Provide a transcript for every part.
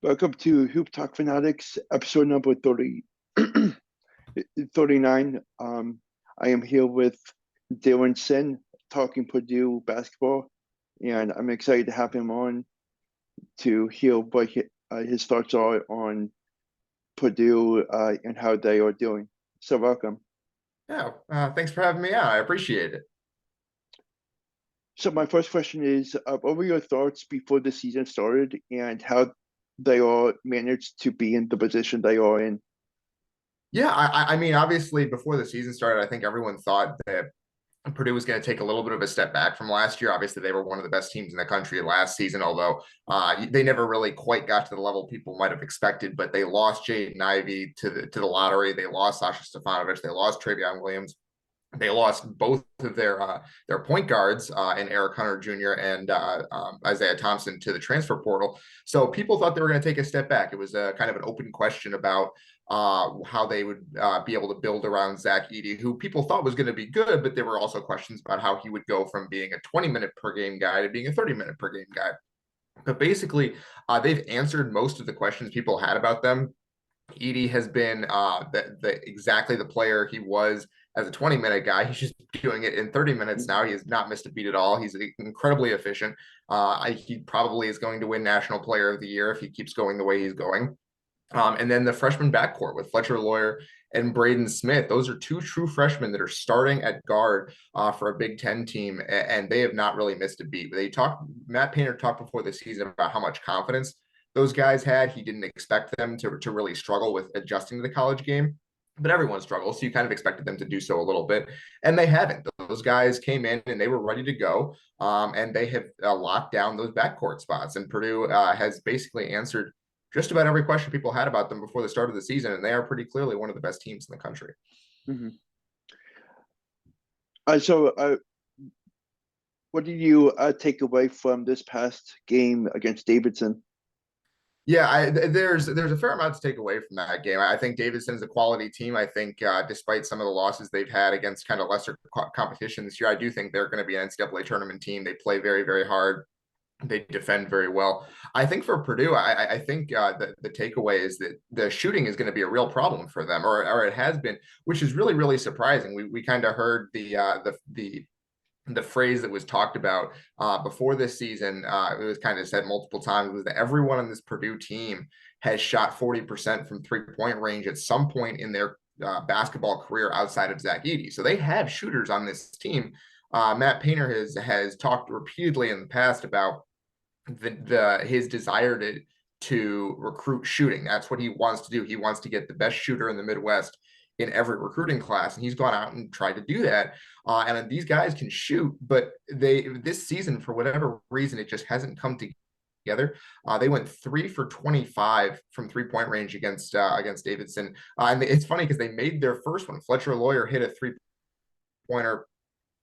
Welcome to Hoop Talk Fanatics, episode number 30, 39. I am here with Sinn talking Purdue basketball, and I'm excited to have him on to hear what his thoughts are on Purdue and how they are doing. So welcome. Yeah, thanks for having me on. I appreciate it. So my first question is, what were your thoughts before the season started and how they all managed to be in the position they are in? Yeah, I mean, obviously, before the season started, I think everyone thought that Purdue was going to take a little bit of a step back from last year. Obviously, they were one of the best teams in the country last season, although they never really quite got to the level people might have expected. But they lost Jaden Ivey to the lottery. They lost Sasha Stefanovic. They lost Travion Williams. They lost both of their point guards in Eric Hunter Jr. and Isaiah Thompson to the transfer portal. So people thought they were going to take a step back. It was kind of an open question about how they would be able to build around Zach Edey, who people thought was going to be good, but there were also questions about how he would go from being a 20-minute per game guy to being a 30-minute per game guy. But basically, they've answered most of the questions people had about them. Edey has been exactly the player he was as a 20-minute guy. He's just doing it in 30 minutes now. He has not missed a beat at all. He's incredibly efficient. He probably is going to win National Player of the Year if he keeps going the way he's going. And then the freshman backcourt with Fletcher Loyer and Braden Smith. Those are two true freshmen that are starting at guard for a Big Ten team, and they have not really missed a beat. Matt Painter talked before the season about how much confidence those guys had. He didn't expect them to really struggle with adjusting to the college game, but everyone struggles, so you kind of expected them to do so a little bit, and they haven't. Those guys came in and they were ready to go, and they have locked down those backcourt spots. And Purdue has basically answered just about every question people had about them before the start of the season, and they are pretty clearly one of the best teams in the country. Mm-hmm. So, what did you take away from this past game against Davidson? Yeah, there's a fair amount to take away from that game. I think Davidson is a quality team. I think despite some of the losses they've had against kind of lesser competition this year, I do think they're going to be an NCAA tournament team. They play very, very hard. They defend very well. I think for Purdue, I think the takeaway is that the shooting is going to be a real problem for them, or it has been, which is really, really surprising. We kind of heard the phrase that was talked about before this season. It was kind of said multiple times, was that everyone on this Purdue team has shot 40% from 3-point range at some point in their basketball career outside of Zach Edey. So they have shooters on this team. Matt Painter has talked repeatedly in the past about his desire to recruit shooting. That's what he wants to do. He wants to get the best shooter in the Midwest in every recruiting class, and he's gone out and tried to do that. And these guys can shoot, but this season, for whatever reason, it just hasn't come together. They went 3 for 25 from 3-point range against Davidson. And it's funny because they made their first one. Fletcher Loyer hit a 3-pointer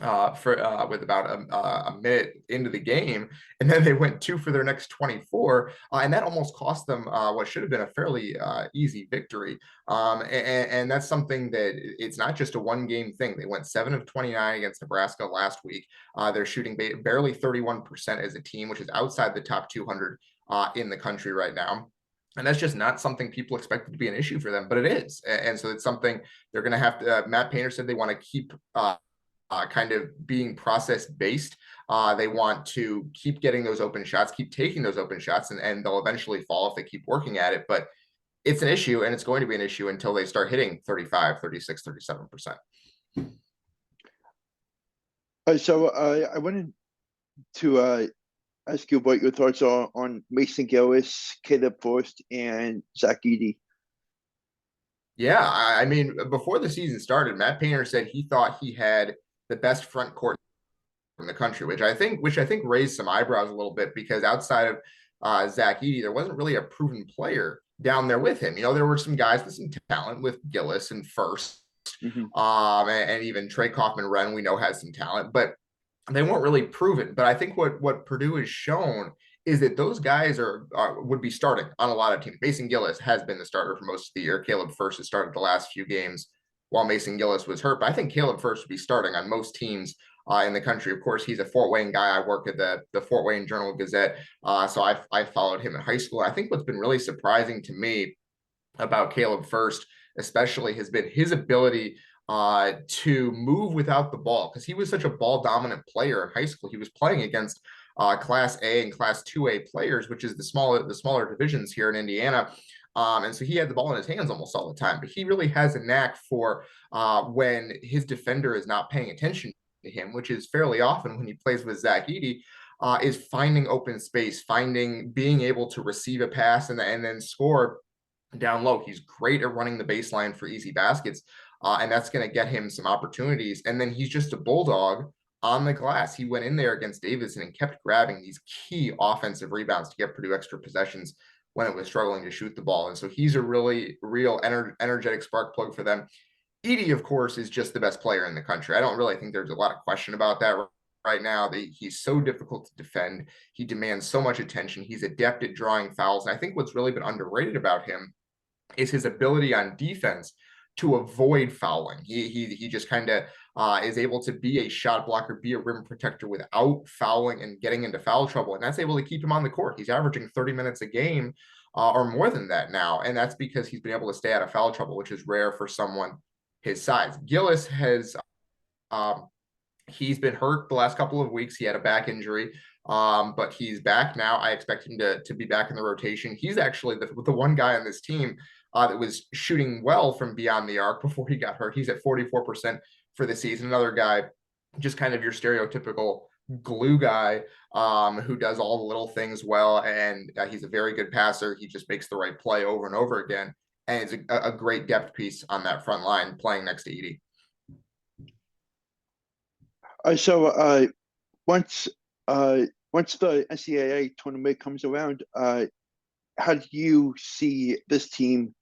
with about a minute into the game, and then they went 2 for their next 24, and that almost cost them what should have been a fairly easy victory. And that's something that it's not just a one-game thing. They went 7 of 29 against Nebraska last week. They're shooting barely 31% as a team, which is outside the top 200 in the country right now. And that's just not something people expected to be an issue for them, but it is. And so it's something they're going to have to. Matt Painter said they want to keep kind of being process based. They want to keep getting those open shots, keep taking those open shots, and they'll eventually fall if they keep working at it. But it's an issue, and it's going to be an issue until they start hitting 35, 36, 37%. So I wanted to ask you what your thoughts are on Mason Gillis, Caleb Forst, and Zach Edey. Yeah, I mean, before the season started, Matt Painter said he thought he had the best front court in the country, which I think raised some eyebrows a little bit, because outside of Zach Edey, there wasn't really a proven player down there with him. You know, there were some guys with some talent with Gillis and First, and even Trey Kaufman-Renn, we know, has some talent, but they weren't really proven. But I think what Purdue has shown is that those guys would be starting on a lot of teams. Mason Gillis has been the starter for most of the year. Caleb First has started the last few games while Mason Gillis was hurt. But I think Caleb First would be starting on most teams in the country. Of course, he's a Fort Wayne guy. I work at the Fort Wayne Journal-Gazette, so I followed him in high school. I think what's been really surprising to me about Caleb First, especially, has been his ability to move without the ball, because he was such a ball dominant player in high school. He was playing against Class A and Class 2A players, which is the smaller divisions here in Indiana. And so he had the ball in his hands almost all the time. But he really has a knack for when his defender is not paying attention to him, which is fairly often when he plays with Zach Edey, is finding open space, being able to receive a pass and then score down low. He's great at running the baseline for easy baskets, and that's going to get him some opportunities. And then he's just a bulldog on the glass. He went in there against Davidson and kept grabbing these key offensive rebounds to get Purdue extra possessions when it was struggling to shoot the ball. And so he's a really real energetic spark plug for them. Edey, of course, is just the best player in the country. I don't really think there's a lot of question about that right now. He's so difficult to defend. He demands so much attention. He's adept at drawing fouls. And I think what's really been underrated about him is his ability on defense to avoid fouling. He just kind of is able to be a shot blocker, be a rim protector without fouling and getting into foul trouble. And that's able to keep him on the court. He's averaging 30 minutes a game or more than that now. And that's because he's been able to stay out of foul trouble, which is rare for someone his size. Gillis has, he's been hurt the last couple of weeks. He had a back injury. But he's back now. I expect him to be back in the rotation. He's actually the one guy on this team that was shooting well from beyond the arc before he got hurt. He's at 44% for the season. Another guy, just kind of your stereotypical glue guy who does all the little things well, and he's a very good passer. He just makes the right play over and over again, and it's a great depth piece on that front line playing next to Edey. So once the NCAA tournament comes around, how do you see this team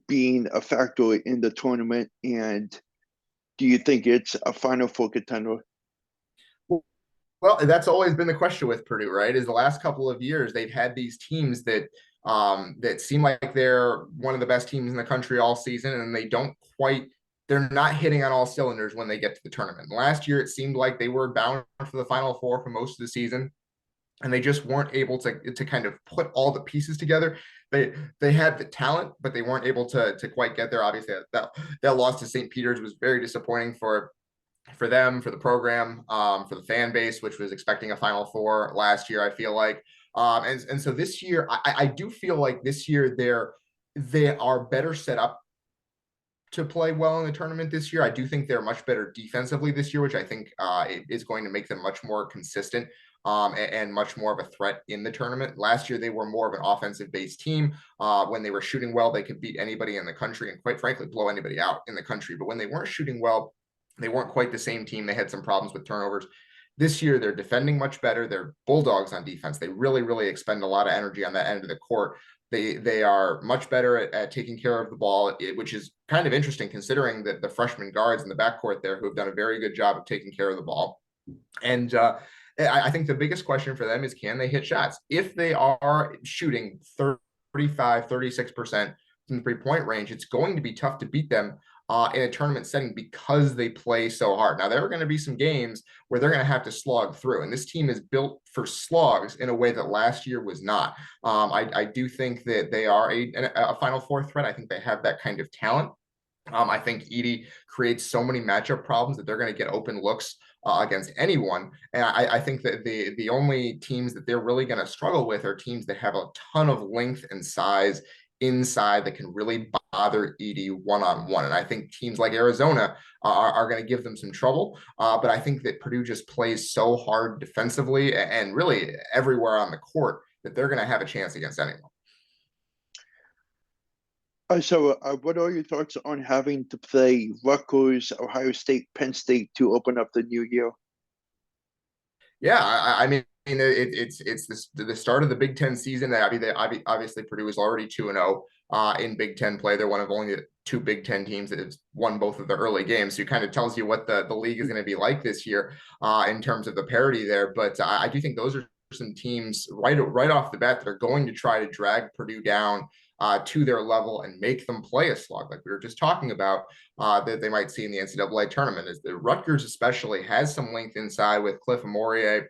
being a factor in the tournament, and do you think it's a Final Four contender? Well, that's always been the question with Purdue, right? Is the last couple of years they've had these teams that seem like they're one of the best teams in the country all season, and they're not hitting on all cylinders when they get to the tournament. Last year, it seemed like they were bound for the Final Four for most of the season, and they just weren't able to kind of put all the pieces together. They had the talent, but they weren't able to quite get there. Obviously, that loss to St. Peter's was very disappointing for them, for the program, for the fan base, which was expecting a Final Four last year, I feel like. And so this year, I do feel like this year they are better set up to play well in the tournament this year. I do think they're much better defensively this year, which I think is going to make them much more consistent and much more of a threat in the tournament. Last year, they were more of an offensive-based team. When they were shooting well, they could beat anybody in the country and, quite frankly, blow anybody out in the country. But when they weren't shooting well, they weren't quite the same team. They had some problems with turnovers. This year, they're defending much better. They're bulldogs on defense. They really, really expend a lot of energy on that end of the court. They are much better at taking care of the ball, which is kind of interesting considering that the freshman guards in the backcourt there who have done a very good job of taking care of the ball. And I think the biggest question for them is, can they hit shots? If they are shooting 35, 36% from the three-point range, it's going to be tough to beat them in a tournament setting because they play so hard. Now, there are going to be some games where they're going to have to slog through, and this team is built for slogs in a way that last year was not. I do think that they are a Final Four threat. I think they have that kind of talent. I think Edey creates so many matchup problems that they're going to get open looks against anyone. And I think that the only teams that they're really going to struggle with are teams that have a ton of length and size inside that can really bother Edey one-on-one. And I think teams like Arizona are going to give them some trouble. But I think that Purdue just plays so hard defensively and really everywhere on the court that they're going to have a chance against anyone. So what are your thoughts on having to play Rutgers, Ohio State, Penn State to open up the new year? Yeah, I mean, it's the start of the Big Ten season. Obviously, Purdue is already 2-0 in Big Ten play. They're one of only the two Big Ten teams that has won both of the early games. So it kind of tells you what the league is going to be like this year in terms of the parity there. But I do think those are some teams right off the bat that are going to try to drag Purdue down to their level and make them play a slog like we were just talking about that they might see in the NCAA tournament. Is the Rutgers especially has some length inside with Cliff Amorie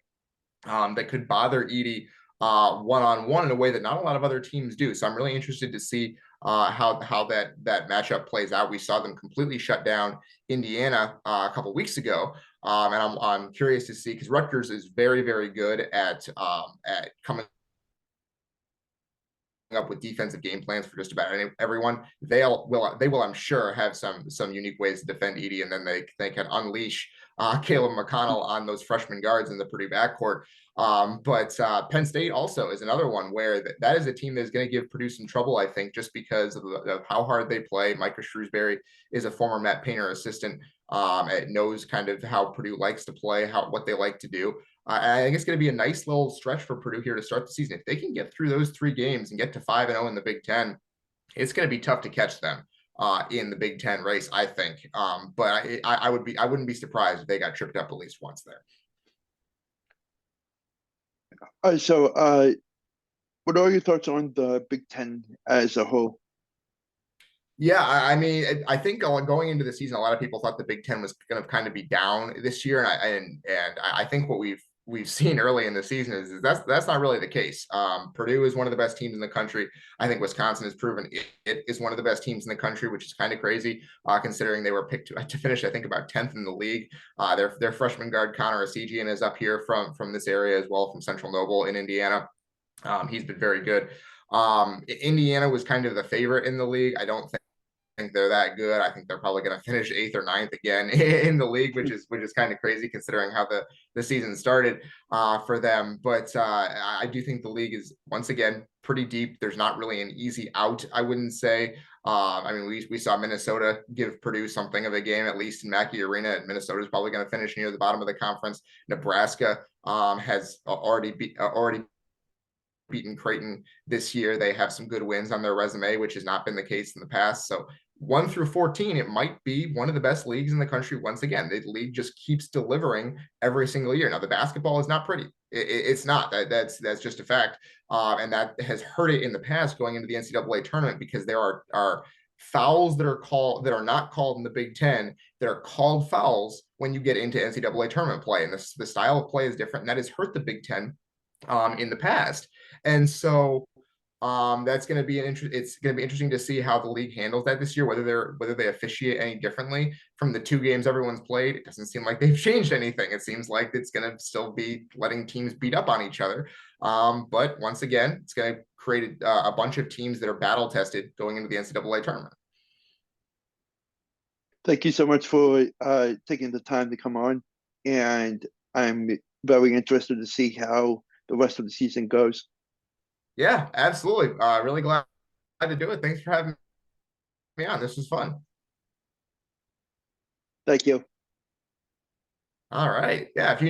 that could bother Edey one-on-one in a way that not a lot of other teams do. So I'm really interested to see how that matchup plays out. We saw them completely shut down Indiana a couple weeks ago, and I'm curious to see because Rutgers is very, very good at coming up with defensive game plans for just about everyone. They will, I'm sure, have some unique ways to defend Edey, and then they can unleash Caleb McConnell on those freshman guards in the Purdue backcourt. But Penn State also is another one where that is a team that's going to give Purdue some trouble, I think, just because of how hard they play. Micah Shrewsbury is a former Matt Painter assistant. It knows kind of how Purdue likes to play, what they like to do. I think it's going to be a nice little stretch for Purdue here to start the season. If they can get through those 3 games and get to 5-0 in the Big Ten, it's going to be tough to catch them in the Big Ten race, I think. But I wouldn't be surprised if they got tripped up at least once there. So, what are your thoughts on the Big Ten as a whole? Yeah, I mean, I think going into the season, a lot of people thought the Big Ten was going to kind of be down this year, and I think what we've seen early in the season is that's not really the case. Purdue is one of the best teams in the country. I think Wisconsin has proven it is one of the best teams in the country, which is kind of crazy considering they were picked to finish, I think, about 10th in the league. Their freshman guard Connor Esigian is up here from this area as well, from Central Noble in Indiana. He's been very good. Indiana was kind of the favorite in the league. I don't think they're that good. I think they're probably going to finish 8th or 9th again in the league, which is kind of crazy considering how the season started for them. But I do think the league is once again pretty deep. There's not really an easy out, I wouldn't say. I mean, we saw Minnesota give Purdue something of a game, at least in Mackey Arena, and Minnesota is probably going to finish near the bottom of the conference. Nebraska has already beaten Creighton this year. They have some good wins on their resume, which has not been the case in the past. So 1 through 14, it might be one of the best leagues in the country. Once again, the league just keeps delivering every single year. Now, the basketball is not pretty. It's not. That's just a fact. And that has hurt it in the past going into the NCAA tournament because there are fouls that are not called in the Big Ten that are called fouls when you get into NCAA tournament play. And the style of play is different. And that has hurt the Big Ten in the past. And so that's going to be it's going to be interesting to see how the league handles that this year, whether they officiate any differently from the 2 games everyone's played. It doesn't seem like they've changed anything. It seems like it's going to still be letting teams beat up on each other. But once again, it's going to create a bunch of teams that are battle tested going into the NCAA tournament. Thank you so much for taking the time to come on, and I'm very interested to see how the rest of the season goes. Yeah, absolutely. Really glad to do it. Thanks for having me on. This was fun. Thank you. All right. Yeah. If you